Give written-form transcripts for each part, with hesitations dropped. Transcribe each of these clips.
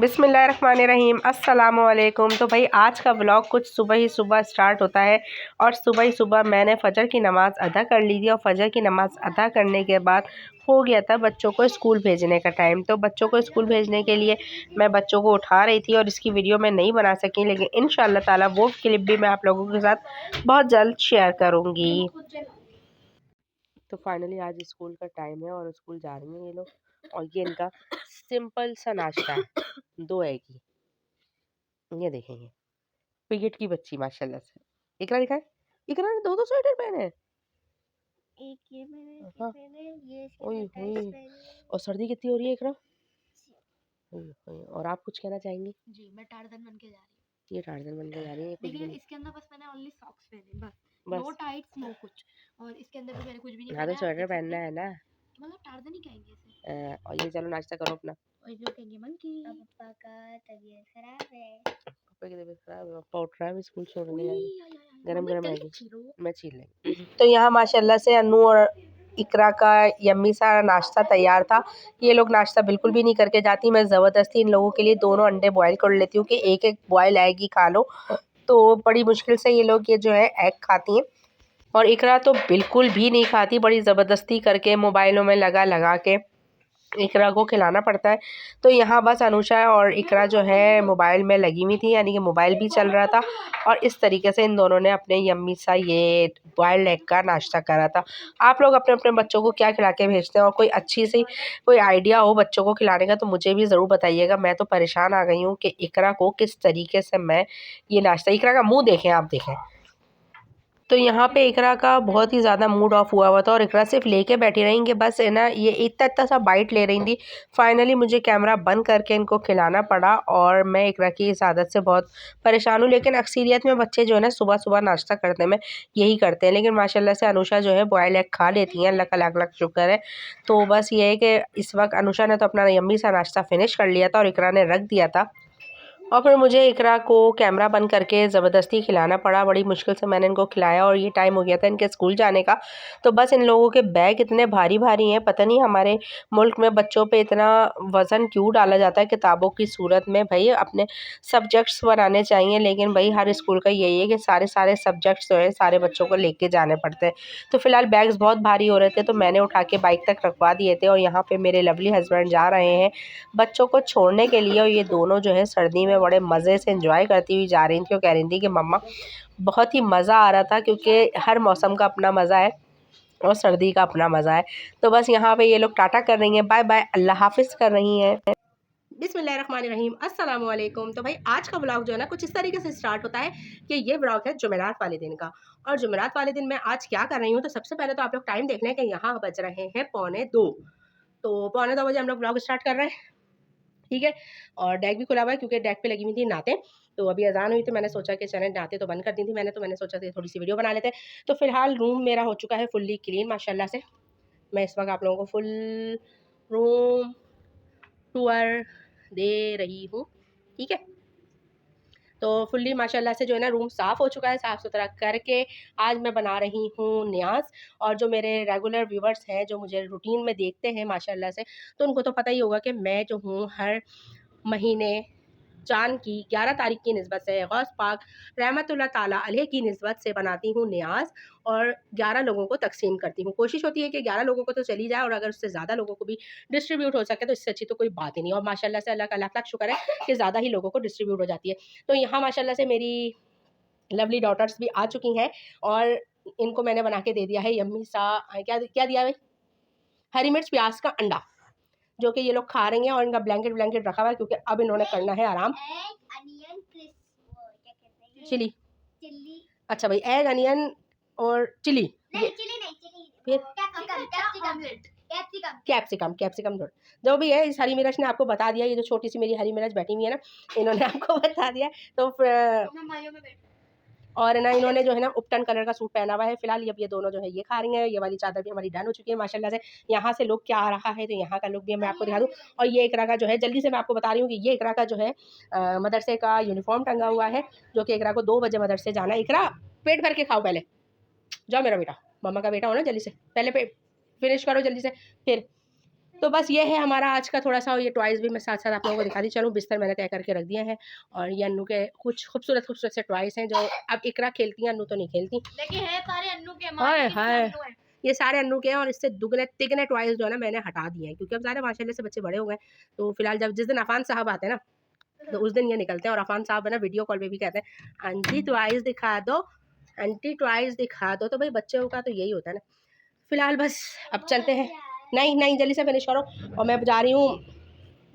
बिस्मिल्लाहिर्रहमानिर्रहीम अस्सलामुअलैकुम। तो भाई आज का व्लॉग कुछ सुबह ही सुबह स्टार्ट होता है और सुबह ही सुबह मैंने फ़जर की नमाज़ अदा कर ली थी और फ़जर की नमाज़ अदा करने के बाद हो गया था बच्चों को स्कूल भेजने का टाइम। तो बच्चों को स्कूल भेजने के लिए मैं बच्चों को उठा रही थी और इसकी वीडियो मैं नहीं बना सकी, लेकिन इंशाअल्लाह ताला वो क्लिप भी मैं आप लोगों के साथ बहुत जल्द शेयर करूँगी। तो फाइनली आज स्कूल का टाइम है और स्कूल जा रही हैं ये लोग और ये इनका सिंपल सा नाश्ता है, 2 एग की। ये देखेंगे क्रिकेट की बच्ची माशाल्लाह से। इकरा दिखाए, इकरा ने 2-2 स्वेटर पहने हैं। एक ये मैंने हाँ। पहने, ये इसके ओए साथ होए, टाइट्स पहने। और सर्दी कितनी हो रही है इकरा। ओए होए, और आप कुछ कहना चाहेंगी? जी, मैं टार्जन बन के जा रही हूँ। ये टार्जन बन के जा रही है, कुछ भी देखिए नहीं। इसके अंदर बस मैंने ओनली सॉक्स पहने, बस नो बस टाइट्स नो कुछ। और इसके अंदर भी मैंने कुछ भी नहीं यहाँ पहना तो है, आप स्वेटर देख सकते पहनना हैं। है ना। मतलब टार्जन ही कहेंगे इसे। और ये चलो नाश्ता करो अपना। और ये लोग कहेंगे मंकी। अब पापा का तबीयत खराब है। पापा की तबीयत खराब है, पापा उठ रहा है, स्कूल छोड़ने उई, जा रहे आय, आय, आय। गरम मम्मी गरम जल्दी मैगी। छीलो। मैं छील लेंगी। तो यहाँ माशाल्लाह से अन्नू और इकरा का यम्मी सा नाश्ता तैयार था। ये लोग नाश्ता बिल्कुल भी नहीं करके जाती, मैं ज़बरदस्ती इन लोगों के लिए दोनों अंडे बॉयल कर लेती हूँ कि एक एक बॉयल एग ही खा लो। तो बड़ी मुश्किल से ये लोग ये जो है एग खाती हैं और इकरा तो बिल्कुल भी नहीं खाती, बड़ी ज़बरदस्ती करके मोबाइलों में लगा लगा के इकरा को खिलाना पड़ता है। तो यहाँ बस अनुषा और इकरा जो है मोबाइल में लगी हुई थी, यानी कि मोबाइल भी चल रहा था और इस तरीके से इन दोनों ने अपने यम्मी सा ये बॉयल्ड एग का नाश्ता करा था। आप लोग अपने अपने बच्चों को क्या खिला के भेजते हैं और कोई अच्छी सी कोई आइडिया हो बच्चों को खिलाने का तो मुझे भी ज़रूर बताइएगा। मैं तो परेशान आ गई हूँ कि इकरा को किस तरीके से मैं ये नाश्ता, इकरा का मुँह देखें, आप देखें। तो यहाँ पे इकरा का बहुत ही ज़्यादा मूड ऑफ हुआ हुआ था और इकरा सिर्फ लेके बैठी रही कि बस है ना, ये इतना इतना सा बाइट ले रही थी। फाइनली मुझे कैमरा बंद करके इनको खिलाना पड़ा और मैं इकरा की इस आदत से बहुत परेशान हूँ। लेकिन अक्सरियत में बच्चे जो है ना सुबह सुबह नाश्ता करने में यही करते हैं, लेकिन माशाल्लाह से अनुषा जो है बॉयल एग खा लेती हैं, अल्लाह का लाख लाख शुक्र है। तो बस ये है कि इस वक्त अनुषा ने तो अपना यम्मी सा नाश्ता फिनिश कर लिया था और इकरा ने रख दिया था और फिर मुझे इकरा को कैमरा बंद करके ज़बरदस्ती खिलाना पड़ा। बड़ी मुश्किल से मैंने इनको खिलाया और ये टाइम हो गया था इनके स्कूल जाने का। तो बस इन लोगों के बैग इतने भारी भारी हैं, पता नहीं हमारे मुल्क में बच्चों पे इतना वज़न क्यों डाला जाता है किताबों की सूरत में। भाई अपने सब्जेक्ट्स बनाने चाहिए, लेकिन भाई हर स्कूल का यही है कि सारे सारे सब्जेक्ट्स जो है सारे बच्चों को लेके जाने पड़ते हैं। तो फ़िलहाल बैग्स बहुत भारी हो रहे थे तो मैंने उठा के बाइक तक रखवा दिए थे और यहाँ पर मेरे लवली हस्बैंड जा रहे हैं बच्चों को छोड़ने के लिए। और ये दोनों जो है सर्दी में बड़े मज़े से एंजॉय करती हुई जा रही थी और कह रही थी कि मम्मा बहुत ही मज़ा आ रहा था, क्योंकि हर मौसम का अपना मज़ा है और सर्दी का अपना मज़ा है। तो बस यहाँ पे ये लोग टाटा कर रही हैं, बाय बाय, अल्लाह हाफिज़ कर रही हैं। बिस्मिल्लाहिर्रहमानिर्रहीम, अस्सलाम वालेकुम। तो भाई आज का व्लॉग जो है ना कुछ इस तरीके से स्टार्ट होता है कि ये व्लॉग है जुमेरात वाले दिन का। और जुमेरात वाले दिन मैं आज क्या कर रही हूँ, तो सबसे पहले तो आप लोग टाइम देख लें कि यहाँ बज रहे हैं 1:45। तो 1:45 बजे हम लोग व्लॉग स्टार्ट कर रहे हैं, ठीक है। और डेक भी खुला हुआ है क्योंकि डेक पे लगी हुई थी नाते। तो अभी अजान हुई तो मैंने सोचा कि चैनल नाते तो बंद कर दी थी मैंने, तो मैंने सोचा कि थोड़ी सी वीडियो बना लेते हैं। तो फिलहाल रूम मेरा हो चुका है फुल्ली क्लीन माशाल्लाह से। मैं इस वक्त आप लोगों को फुल रूम टूर दे रही हूँ, ठीक है। तो फुल्ली माशाल्लाह से जो है ना रूम साफ़ हो चुका है, साफ़ सुथरा करके आज मैं बना रही हूँ न्याज़। और जो मेरे रेगुलर व्यूवर्स हैं जो मुझे रूटीन में देखते हैं माशाल्लाह से, तो उनको तो पता ही होगा कि मैं जो हूँ हर महीने चाँद की 11 तारीख की निस्बत से गौस पाक रहमतुल्लाह ताला अलैह की निस्बत से बनाती हूँ न्याज़ और 11 लोगों को तकसीम करती हूँ। कोशिश होती है कि 11 लोगों को तो चली जाए और अगर उससे ज़्यादा लोगों को भी डिस्ट्रीब्यूट हो सके तो इससे अच्छी तो कोई बात ही नहीं। और माशाल्लाह से अल्लाह का लाख लाख शुक्र है कि ज़्यादा ही लोगों को डिस्ट्रीब्यूट हो जाती है। तो यहाँ माशाल्लाह से मेरी लवली डॉटर्स भी आ चुकी हैं और इनको मैंने बना के दे दिया है यम्मी सा, क्या क्या दिया भाई, हरी मिर्च प्याज का अंडा, जो कि ये लोग खा रही हैं। और इनका ब्लैंकेट ब्लैंकेट रखा हुआ है क्योंकि अब इन्होंने करना है आराम। चिली, अच्छा भाई, एग अनियन और चिली, फिर कैप्सिकम, कैप्सिकम जो भी है। इस हरी मिर्च ने आपको बता दिया, ये जो छोटी सी मेरी हरी मिर्च बैठी हुई है ना, इन्होंने आपको बता दिया। तो और ना इन्होंने जो है ना उपटन कलर का सूट पहना हुआ है फिलहाल। अब ये दोनों जो है ये खा रही हैं। ये वाली चादर भी हमारी डन हो चुकी है माशाल्लाह से। यहाँ से लुक क्या आ रहा है तो यहाँ का लुक भी मैं आपको दिखा दूँ। और ये इकरा का जो है, जल्दी से मैं आपको बता रही हूँ कि ये इकरा का जो है मदरसे का यूनिफॉर्म टंगा हुआ है, जो कि इकरा को 2 बजे मदरसे जाना है। इकरा पेट भर के खाओ पहले, जाओ मेरा बेटा, मम्मा का बेटा हो ना, जल्दी से पहले पेट फिनिश करो जल्दी से। फिर तो बस ये है हमारा आज का थोड़ा सा, ये टॉयज़ भी मैं साथ साथ आप लोगों को दिखा दी चलूँ। बिस्तर मैंने तय करके रख दिया है और ये अन्नू के कुछ खूबसूरत खूबसूरत से टॉयज़ हैं जो अब इकरा खेलती हैं, अन्नू तो नहीं खेलती। लेकिन है सारे अन्नू के, हाय हाय, ये सारे अन्नू के हैं और इससे दुगने तिगने टॉयज़ जो है ना मैंने हटा दिए हैं, क्योंकि अब ज़्यादा माशाल्लाह से बच्चे बड़े हो गए। तो फिलहाल जब जिस दिन अफान साहब आते हैं ना, तो उस दिन ये निकलते हैं और अफान साहब है ना वीडियो कॉल पे भी कहते हैं आंटी टॉयज़ दिखा दो, आंटी टॉयज़ दिखा दो। तो भाई बच्चों का तो यही होता है ना। फिलहाल बस अब चलते हैं, नहीं नहीं जल्दी से फिनिश करो और मैं जा रही हूँ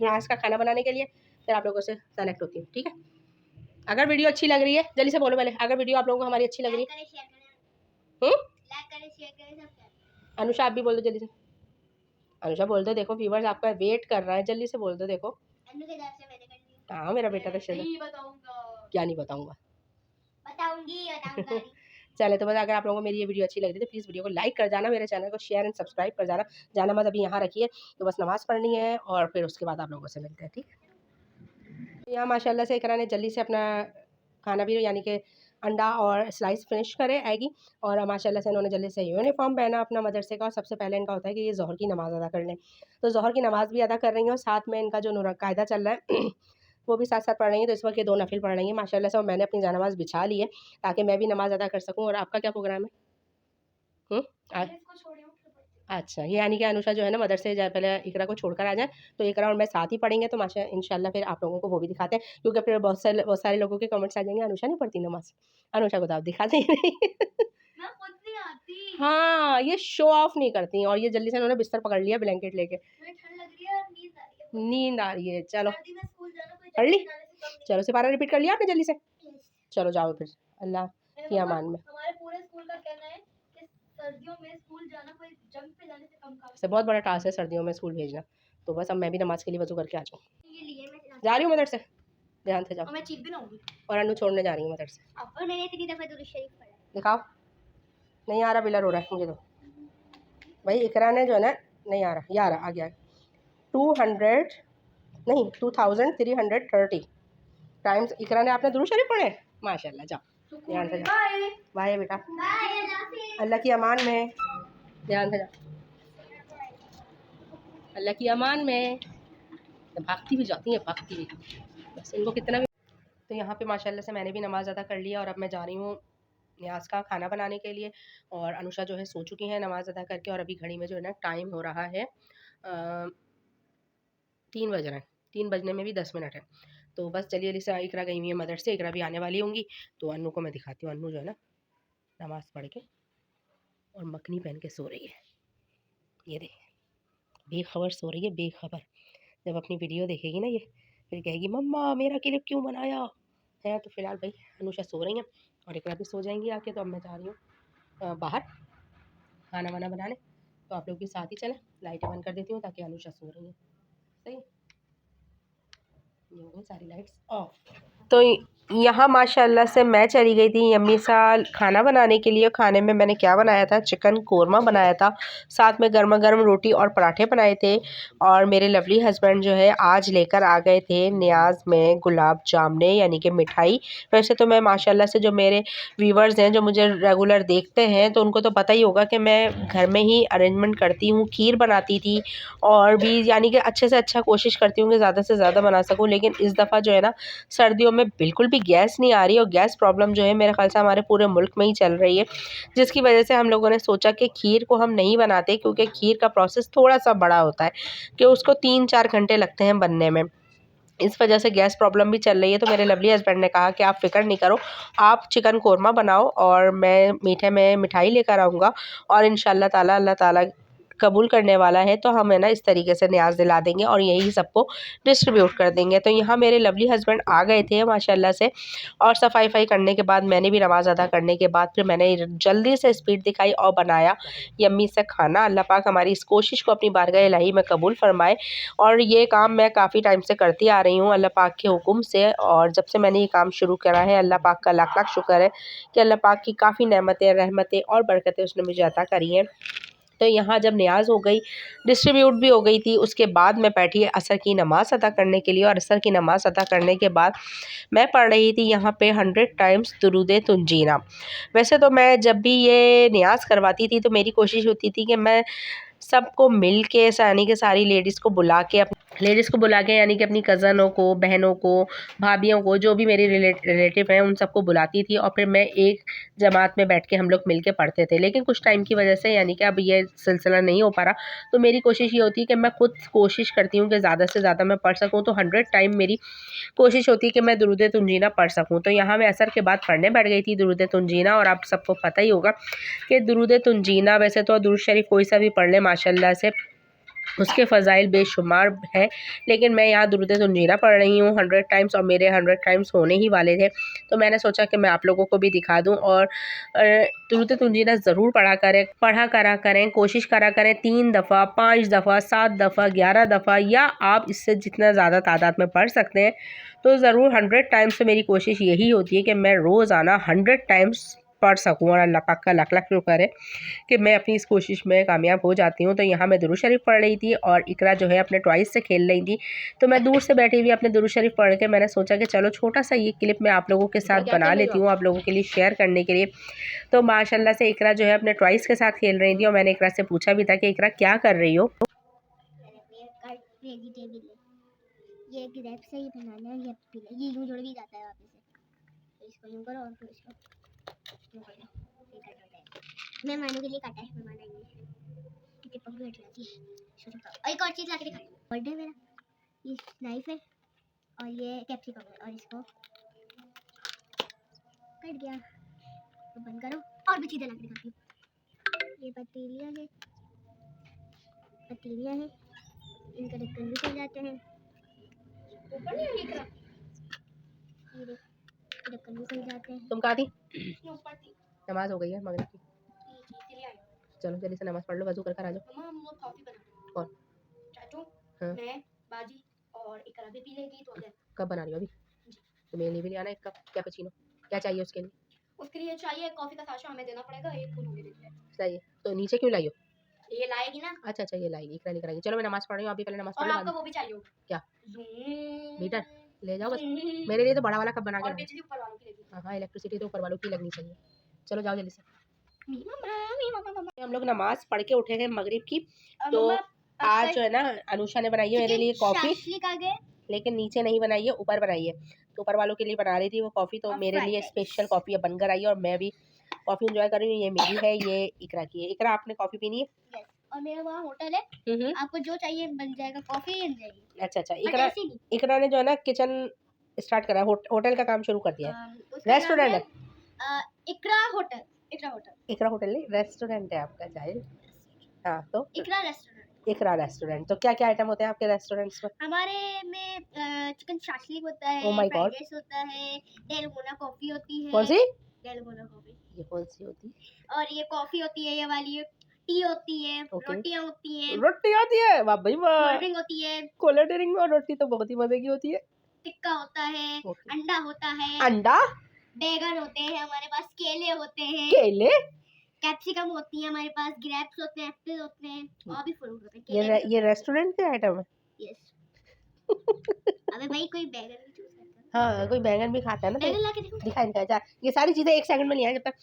न्याज का खाना बनाने के लिए, फिर आप लोगों से कनेक्ट होती हूँ, ठीक है। अगर वीडियो अच्छी लग रही है, जल्दी से बोलो पहले, अगर वीडियो आप लोगों को हमारी अच्छी लग रही है, अनुषा आप भी बोल दो जल्दी से। अनुषा बोल दो, देखो व्यूवर्स आपका वेट कर रहा है, जल्दी से बोल दो। देखो हाँ मेरा बेटा तो क्या नहीं बताऊंगा चले तो बस अगर आप लोगों को मेरी ये वीडियो अच्छी लग रही है तो प्लीज़ वीडियो को लाइक कर जाना, मेरे चैनल को शेयर एंड सब्सक्राइब कर जाना। जाना मत अभी यहाँ रखिए, तो बस नमाज़ पढ़नी है और फिर उसके बाद आप लोगों से मिलते हैं, ठीक है। यहाँ माशाल्लाह से इकरा ने जल्दी से अपना खाना भी यानी कि अंडा और स्लाइस फिनिश करे आएगी और माशाल्लाह से इन्होंने जल्दी से यूनिफॉर्म पहना अपना मदरसे का। और सबसे पहले इनका होता है कि ये ज़ोहर की नमाज़ अदा कर लें, तो ज़ोहर की नमाज़ भी अदा कर रही हैं और साथ में इनका जो कायदा चल रहा है वो भी साथ साथ पढ़ रही हैं। तो इस वक्त ये 2 नफिल पढ़ रही हैं माशाल्लाह से, और मैंने अपनी जानमाज़ बिछा ली है ताकि मैं भी नमाज़ अदा कर सकूँ। और आपका क्या प्रोग्राम है? अच्छा, ये यानी कि अनुषा जो है ना मदरसे जाए पहले इकरा को छोड़कर आ जाए, तो इकरा और मैं साथ ही पढ़ेंगे। तो माशा इंशाल्लाह फिर आप लोगों को वो भी दिखाते हैं, क्योंकि फिर बहुत सारे लोगों के कमेंट्स आ जाएंगे अनुषा नहीं पढ़ती नमाज़, अनुषा को तो आप दिखाते ही नहीं मैं खुद नहीं आती। हाँ, ये शो ऑफ नहीं करती और ये जल्दी से इन्होंने बिस्तर पकड़ लिया ब्लैंकेट लेके। ठंड लग रही है और नींद आ रही है। चलो सर्दी में स्कूल जाना कोई पढ़ ली, जाने से कम नहीं। चलो सिपारा रिपीट कर लिया आपने जल्दी से, Yes. चलो जाओ फिर अल्लाह की अमान में। हमारे पूरे स्कूल का कहना है कि सर्दियों में स्कूल जाना कोई जंग पे जाने से कम काम से बहुत बड़ा टास्क है सर्दियों में स्कूल भेजना। तो बस अब मैं भी नमाज के लिए वजू करके आ जाऊँ, ये लिए मैं जा रही हूँ मदरसे, ध्यान से जाओ। और मैं चीफ भी रहूंगी और अनु छोड़ने जा रही हूँ मदरसे। अब मैंने इतनी दफा दुरूद शरीफ पढ़ा दिखाओ, नहीं आ रहा, बिलर हो रहा है मुझे तो भाई। इकरा ने जो है ना, नहीं आ रहा, ये आ रहा, आ गया 200 नहीं 2330 टाइम्स इकरा ने आपने दुरूद शरीफ पढ़े माशाल्लाह। जाओ ध्यान से जाओ, बाय बेटा, अल्लाह की अमान में, ध्यान से जाओ, अल्लाह की अमान में। तो भागती भी जाती हैं, भागती भी, बस इनको कितना भी। तो यहाँ पे माशाल्लाह से मैंने भी नमाज़ अदा कर लिया और अब मैं जा रही हूँ न्याज का खाना बनाने के लिए। और अनुषा जो है सो चुकी है नमाज़ अदा करके, और अभी घड़ी में जो है ना टाइम हो रहा है 3 बज रहे हैं, 3 बजने में भी 10 मिनट है। तो बस चलिए लिसा इकरा गई हुई है मदरसे, इकरा भी आने वाली होंगी, तो अन्नू को मैं दिखाती हूँ। अन्नू जो है ना नमाज़ पढ़ के और मखनी पहन के सो रही है, ये देख बेखबर सो रही है, बेखबर। जब अपनी वीडियो देखेगी ना ये फिर कहेगी मम्मा मेरा क्लिप क्यों बनाया है। तो फिलहाल भाई अनुषा सो रही हैं और इकरा भी सो जाएंगी आके। तो अब मैं जा रही हूँ बाहर खाना वाना बनाने, तो आप लोग भी साथ ही चलें। लाइटें बंद कर देती हूँ ताकि अनुषा सो रही है, सही ये हो गई सारी लाइट्स ऑफ। तो यहाँ माशाल्लाह से मैं चली गई थी यम्मी सा खाना बनाने के लिए। खाने में मैंने क्या बनाया था, चिकन कोरमा बनाया था, साथ में गर्मा गर्म रोटी और पराठे बनाए थे। और मेरे लवली हस्बैंड जो है आज लेकर आ गए थे न्याज में गुलाब जामुने यानी कि मिठाई। वैसे तो मैं माशाल्लाह से जो मेरे व्यूवर्स हैं जो मुझे रेगुलर देखते हैं तो उनको तो पता ही होगा कि मैं घर में ही अरेंजमेंट करती हूँ, खीर बनाती थी और भी यानी कि अच्छे से अच्छा कोशिश करती हूँ कि ज़्यादा से ज़्यादा बना सकूँ। लेकिन इस दफ़ा जो है ना सर्दियों में बिल्कुल भी गैस नहीं आ रही और गैस प्रॉब्लम जो है मेरे ख्याल से हमारे पूरे मुल्क में ही चल रही है, जिसकी वजह से हम लोगों ने सोचा कि खीर को हम नहीं बनाते, क्योंकि खीर का प्रोसेस थोड़ा सा बड़ा होता है कि उसको 3-4 घंटे लगते हैं बनने में। इस वजह से गैस प्रॉब्लम भी चल रही है। तो मेरे लवली हस्बैंड ने कहा कि आप फ़िक्र नहीं करो, आप चिकन कोरमा बनाओ और मैं मीठे में मिठाई लेकर आऊँगा और इंशाल्लाह ताला अल्लाह ताला कबूल करने वाला है तो हम है ना इस तरीके से न्याज़ दिला देंगे और यही सबको डिस्ट्रीब्यूट कर देंगे। तो यहाँ मेरे लवली हस्बैंड आ गए थे माशाल्लाह से, और सफाई करने के बाद मैंने भी नमाज़ अदा करने के बाद फिर मैंने जल्दी से स्पीड दिखाई और बनाया यम्मी से खाना। अल्लाह पाक हमारी इस कोशिश को अपनी बारगाह इलाही में कबूल फरमाए। और ये काम मैं काफ़ी टाइम से करती आ रही हूँ अल्लाह पाक के हुक्म से, और जब से मैंने ये काम शुरू करा है अल्लाह पाक का लाख लाख शुक्र है कि अल्लाह पाक की काफ़ी नेमतें, रहमतें और बरकतें उसने मुझे अता करी हैं। तो यहाँ जब न्याज़ हो गई, डिस्ट्रीब्यूट भी हो गई थी, उसके बाद मैं बैठी असर की नमाज़ अदा करने के लिए। और असर की नमाज़ अदा करने के बाद मैं पढ़ रही थी यहाँ पे 100 टाइम्स दुरूदे तुंजीना। वैसे तो मैं जब भी ये न्याज़ करवाती थी तो मेरी कोशिश होती थी कि मैं सबको मिल के यानी कि सारी लेडीज़ को बुला के यानी कि अपनी कज़नों को, बहनों को, भाभियों को, जो भी मेरी रिलेटिव हैं उन सबको बुलाती थी और फिर मैं एक जमात में बैठ के हम लोग मिल के पढ़ते थे। लेकिन कुछ टाइम की वजह से यानी कि अब ये सिलसिला नहीं हो पा रहा, तो मेरी कोशिश ये होती है कि मैं खुद कोशिश करती हूँ कि ज़्यादा से ज़्यादा मैं पढ़ सकूँ। तो 100 टाइम मेरी कोशिश होती है कि मैं दुरूद तंजीना पढ़ सकूँ। तो यहाँ मैं असर के बाद पढ़ने बैठ गई थी दुरूद तंजीना, और आप सबको पता ही होगा कि दुरूद तंजीना वैसे तो दुरूद शरीफ कोई सा भी पढ़ ले माशाल्लाह से उसके फ़ज़ाइल बेशुमार है, लेकिन मैं यहाँ दुरूद तंजीना पढ़ रही हूँ 100 टाइम्स और मेरे 100 टाइम्स होने ही वाले थे। तो मैंने सोचा कि मैं आप लोगों को भी दिखा दूँ और दुरूद तंजीना ज़रूर पढ़ा करा करें, कोशिश करा करें 3 दफ़ा, 5 दफ़ा, 7 दफ़ा, 11 दफ़ा, या आप इससे जितना ज़्यादा तादाद में पढ़ सकते हैं तो ज़रूर 100 टाइम्स से मेरी कोशिश यही होती है कि मैं रोज़ाना 100 टाइम्स पढ़ सकूँ, और अल्लाह पाक का लाख लाख शुक्र है कि मैं अपनी इस कोशिश में कामयाब हो जाती हूँ। तो यहाँ मैं दुरूद शरीफ पढ़ रही थी और इकरा जो है अपने टॉयज़ से खेल रही थी, तो मैं दूर से बैठी हुई अपने दुरूद शरीफ पढ़ के मैंने सोचा कि चलो छोटा सा ये क्लिप मैं आप लोगों के साथ बना लेती हूँ, आप लोगों के लिए शेयर करने के लिए। तो माशाल्लाह से इकरा जो है अपने टॉयज़ के साथ खेल रही थी और मैंने इकरा से पूछा भी था कि इकरा क्या कर रही हो। ये ग्रेप से ही बनाना है, ये यूं जुड़ भी जाता है वापस से, तो इसको यूं करो और फिर इसको यूं कर लो, ये कट होता है। मैं मानू के लिए काटा है, मैं माना नहीं कितनी पक बैठ जाती है। और एक और चीज़ ला के दिखाई, बर्थडे मेरा, ये नाइफ है और ये कैप्सिकम है, और इसको कट गया तो बंद करो। और भी चीज़ें ला के दिखाती हूँ, ये पतीलियाँ हैं, इनका ढक्कन भी खुल जाते हैं, ऊपर नहीं है ये ढक्कन भी खुल जाते हैं। तुम कहाँ थी? नमाज हो गई है मगरिब की, चलो जल्दी से नमाज पढ़ लो, वजू कर आ जाओ। कौन? चाचू, हाँ। मैं, बाजी और इकरा भी पी लेगी तो कब बना रही हो अभी? तो मेरे लिए भी ले आना एक कप कैपुचिनो। क्या चाहिए उसके लिए? उसके लिए चाहिए कॉफी का साशा, हमें देना पड़ेगा, एक फूल हमें देते हैं। चाहिए तो नीचे क्यों लाई हो? ये लाएगी ना। अच्छा अच्छा, ये लाएगी, इकरा लेकर आएगी। चलो मैं नमाज पढ़ रही हूँ, आप भी पहले नमाज पढ़ और लो। आपका वो भी चाहिए होगा। क्या? मीटर मीटर ले जाओ बस, मेरे लिए तो बड़ा वाला कप बना के और लाना। बिजली ऊपर वालों की लगेगी। हाँ, इलेक्ट्रिसिटी तो ऊपर वालों की लगनी चाहिए। चलो जाओ जल्दी से। मम्मा हम लोग नमाज पढ़ के उठे हैं मगरिब की, तो मम्मा आज जो है ना अनुषा ने बनाई है मेरे लिए कॉफ़ी, गए लेकिन नीचे नहीं बनाई है, ऊपर बनाई है। तो ऊपर वालों के लिए बना रही थी वो कॉफ़ी, तो और मेरे फ्राइड लिए राइस। स्पेशल कॉफ़ी बनकर आई है और मैं भी कॉफ़ी एंजॉय कर रही हूँ। ये मेरी है, ये इकरा की है। इकरा आपने कॉफ़ी पीनी है? यस, और मेरा वहाँ होटल है, आपको जो चाहिए बन जाएगा, कॉफी बन जाएगी। अच्छा अच्छा, बट इकरा ऐसी नहीं। इकरा ने जो है ना किचन स्टार्ट करा है, होटल का काम शुरू कर दिया है। उसका नाम रेस्टोरेंट है, इकरा होटल। इकरा होटल इकरा होटल नहीं रेस्टोरेंट है आपका चाहे। हाँ तो इकरा रेस्टोरेंट। इकरा रेस्टोरेंट। तो क्या क्या आइटम होते हैं आपके रेस्टोरेंट्स में? हमारे में चिकन शाशलिक होता है, Oh my fried God. Rice होता है, डेलगोना कॉफी होती है। कौन सी? Dalgona coffee. ये कौन सी होती है? और ये कॉफी होती है, ये वाली टी होती है, Okay. रोटियां होती हैं, रोटी होती है, वाह भाई वाह। कोल्ड ड्रिंक होती है, कोल्ड ड्रिंक और रोटी तो बहुत ही मजे की होती है। टिक्का होता है, Okay. अंडा होता है, अंडा, बैगन होते हैं हमारे पास, केले होते हैं, केले, कैप्सिकम होती है हमारे पास, ग्रेप्स होते हैं, एप्पल होते हैं, और भी फ्रूट होते हैं। केले ये रेस्टोरेंट के आइटम है। यस। अबे भाई कोई बैगन भी चूज करता है। हाँ, कोई बैंगन भी खाता है ना। बैगन ला के देखो। दिखा इनका जा, ये सारी चीजें एक सेकंड में ले आए जब तक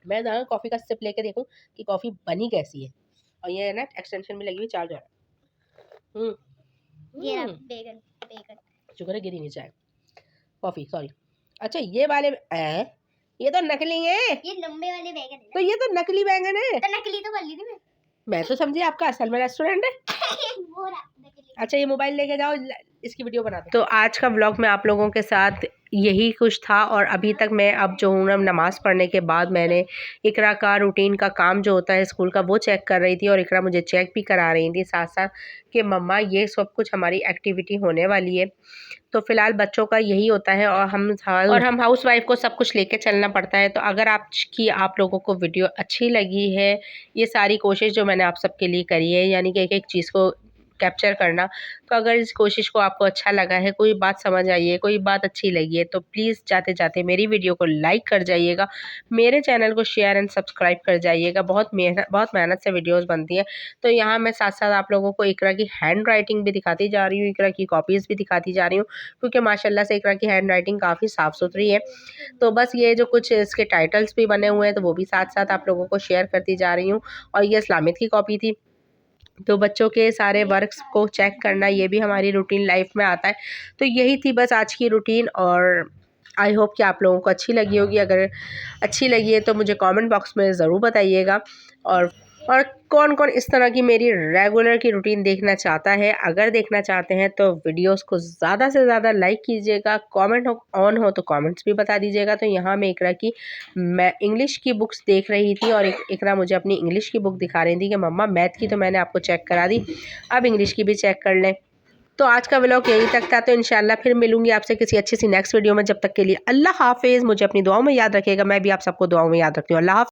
मैं ना कॉफी का सिप लेके देखूं कि कॉफी बनी कैसी है। और ये है ना एक्सटेंशन में लगी हुई चार्ज है। ये रहा बैगन। बैगन शुक्र है गिरी नहीं जाए कॉफी, सॉरी। अच्छा ये वाले ये तो नकली है। ये लंबे वाले बैगन है तो ये तो नकली बैंगन है। ना। तो नकली तो कर ली थी मैं तो समझी आपका असल में रेस्टोरेंट है। वो रहा नकली। अच्छा ये मोबाइल लेके जाओ, इसकी वीडियो बना दो। तो आज का व्लॉग में आप लोगों के साथ यही कुछ था, और अभी तक मैं अब जो हूँ नमाज़ पढ़ने के बाद मैंने इकरा का रूटीन का काम जो होता है स्कूल का वो चेक कर रही थी, और इकरा मुझे चेक भी करा रही थी साथ साथ कि मम्मा ये सब कुछ हमारी एक्टिविटी होने वाली है। तो फ़िलहाल बच्चों का यही होता है, और हम हाउस वाइफ को सब कुछ लेके चलना पड़ता है। तो अगर आप लोगों को वीडियो अच्छी लगी है, ये सारी कोशिश जो मैंने आप सबके लिए करी है, यानी कि एक एक चीज़ को कैप्चर करना, तो अगर इस कोशिश को आपको अच्छा लगा है, कोई बात समझ आई है, कोई बात अच्छी लगी है, तो प्लीज़ जाते जाते मेरी वीडियो को लाइक कर जाइएगा, मेरे चैनल को शेयर एंड सब्सक्राइब कर जाइएगा। बहुत मेहनत से वीडियोस बनती है। तो यहाँ मैं साथ साथ आप लोगों को इकरा की हैंड राइटिंग भी दिखाती जा रही हूँ, इकरा की कॉपीज़ भी दिखाती जा रही हूँ, क्योंकि माशाल्लाह से इकरा की हैंड राइटिंग काफ़ी साफ़ सुथरी है। तो बस ये जो कुछ इसके टाइटल्स भी बने हुए हैं, तो वो भी साथ साथ आप लोगों को शेयर करती जा रही हूँ। और ये इस्लामिक की कॉपी थी, तो बच्चों के सारे वर्क्स को चेक करना ये भी हमारी रूटीन लाइफ में आता है। तो यही थी बस आज की रूटीन, और आई होप कि आप लोगों को अच्छी लगी होगी। अगर अच्छी लगी है तो मुझे कमेंट बॉक्स में ज़रूर बताइएगा। और कौन कौन इस तरह की मेरी रेगुलर की रूटीन देखना चाहता है। अगर देखना चाहते हैं तो वीडियोस को ज़्यादा से ज़्यादा लाइक कीजिएगा, कमेंट ऑन हो तो कमेंट्स भी बता दीजिएगा। तो यहाँ मैं इकरा की मैं इंग्लिश की बुक्स देख रही थी, और इकरा मुझे अपनी इंग्लिश की बुक दिखा रही थी कि मम्मा मैथ की तो मैंने आपको चेक करा दी, अब इंग्लिश की भी चेक कर लें। तो आज का व्लॉग यहीं तक था। तो इंशाल्लाह फिर मिलूंगी आपसे किसी अच्छी सी नेक्स्ट वीडियो में। जब तक के लिए अल्लाह हाफिज़। मुझे अपनी दुआओं में याद रखिएगा, मैं भी आप सबको दुआओं में याद रखती हूँ। अल्लाह हाफ़िज़।